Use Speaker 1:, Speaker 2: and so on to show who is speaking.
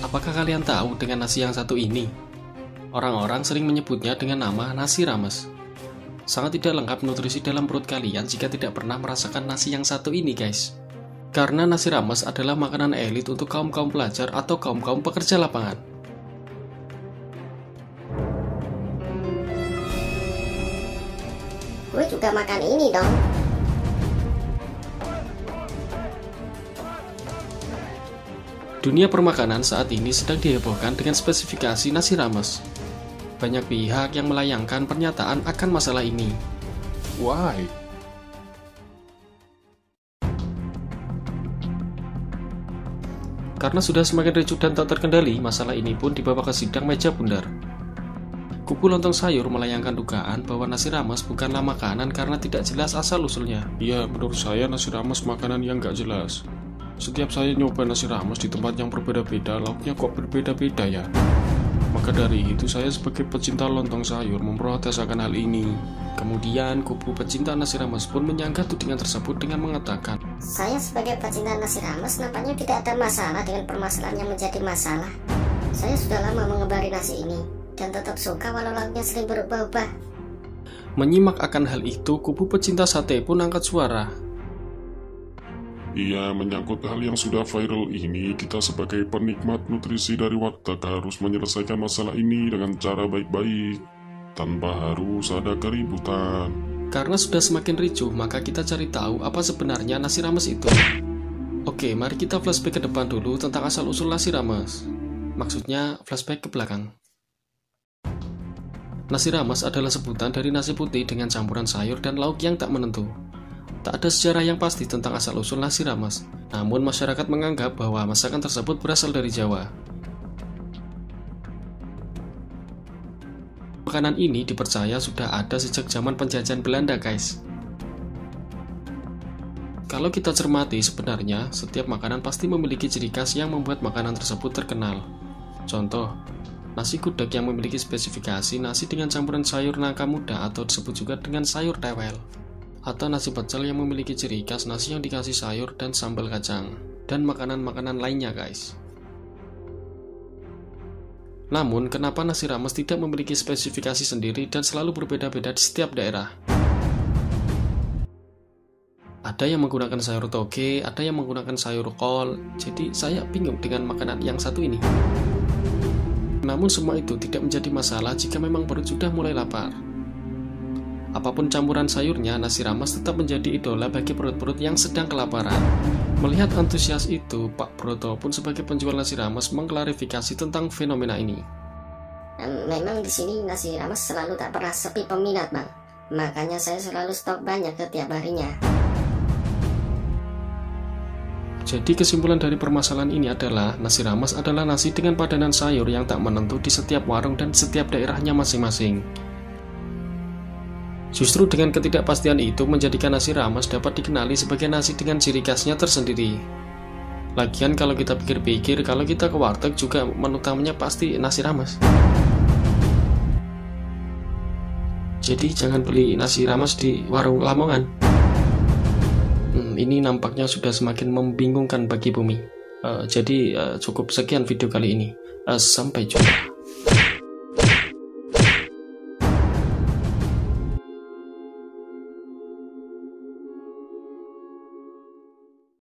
Speaker 1: Apakah kalian tahu dengan nasi yang satu ini? Orang-orang sering menyebutnya dengan nama nasi rames. Sangat tidak lengkap nutrisi dalam perut kalian jika tidak pernah merasakan nasi yang satu ini, guys. Karena nasi rames adalah makanan elit untuk kaum-kaum pelajar atau kaum-kaum pekerja lapangan.
Speaker 2: Gue juga makan ini dong.
Speaker 1: Dunia permakanan saat ini sedang dihebohkan dengan spesifikasi nasi rames. Banyak pihak yang melayangkan pernyataan akan masalah ini.
Speaker 3: Why?
Speaker 1: Karena sudah semakin ricuh dan tak terkendali, masalah ini pun dibawa ke sidang meja bundar. Kubu Lontong Sayur melayangkan dugaan bahwa nasi rames bukanlah makanan karena tidak jelas asal-usulnya.
Speaker 3: Ya, menurut saya nasi rames makanan yang nggak jelas. Setiap saya nyoba nasi rames di tempat yang berbeda-beda, lauknya kok berbeda-beda ya. Maka dari itu saya sebagai pecinta lontong sayur memprotes akan hal ini.
Speaker 1: Kemudian kubu pecinta nasi rames pun menyanggah tudingan tersebut dengan mengatakan,
Speaker 2: Saya sebagai pecinta nasi rames nampaknya tidak ada masalah dengan permasalahan yang menjadi masalah. Saya sudah lama mengemari nasi ini dan tetap suka walau lauknya sering berubah-ubah.
Speaker 1: Menyimak akan hal itu, kubu pecinta sate pun angkat suara.
Speaker 3: Iya, menyangkut hal yang sudah viral ini, kita sebagai penikmat nutrisi dari warteg harus menyelesaikan masalah ini dengan cara baik-baik, tanpa harus ada keributan.
Speaker 1: Karena sudah semakin ricuh, maka kita cari tahu apa sebenarnya nasi rames itu. Oke, mari kita flashback ke depan dulu tentang asal-usul nasi rames. Maksudnya flashback ke belakang. Nasi rames adalah sebutan dari nasi putih dengan campuran sayur dan lauk yang tak menentu. Tak ada sejarah yang pasti tentang asal-usul nasi rames, namun masyarakat menganggap bahwa masakan tersebut berasal dari Jawa. Makanan ini dipercaya sudah ada sejak zaman penjajahan Belanda, guys. Kalau kita cermati, sebenarnya setiap makanan pasti memiliki ciri khas yang membuat makanan tersebut terkenal. Contoh, nasi gudeg yang memiliki spesifikasi nasi dengan campuran sayur nangka muda atau disebut juga dengan sayur tewel. Atau nasi pecel yang memiliki ciri khas nasi yang dikasih sayur dan sambal kacang, dan makanan-makanan lainnya, guys. Namun, kenapa nasi rames tidak memiliki spesifikasi sendiri dan selalu berbeda-beda di setiap daerah? Ada yang menggunakan sayur toge, ada yang menggunakan sayur kol, jadi saya bingung dengan makanan yang satu ini. Namun semua itu tidak menjadi masalah jika memang perut sudah mulai lapar. Apapun campuran sayurnya, nasi rames tetap menjadi idola bagi perut-perut yang sedang kelaparan. Melihat antusias itu, Pak Broto pun sebagai penjual nasi rames mengklarifikasi tentang fenomena ini.
Speaker 2: Memang di sini nasi rames selalu tak pernah sepi peminat, Bang. Makanya saya selalu stok banyak setiap harinya.
Speaker 1: Jadi kesimpulan dari permasalahan ini adalah nasi rames adalah nasi dengan padanan sayur yang tak menentu di setiap warung dan setiap daerahnya masing-masing. Justru dengan ketidakpastian itu menjadikan nasi rames dapat dikenali sebagai nasi dengan ciri khasnya tersendiri. Lagian kalau kita pikir-pikir, kalau kita ke warteg juga menu utamanya pasti nasi rames. Jadi jangan beli nasi rames di warung Lamongan. Ini nampaknya sudah semakin membingungkan bagi bumi. Jadi cukup sekian video kali ini. Sampai jumpa.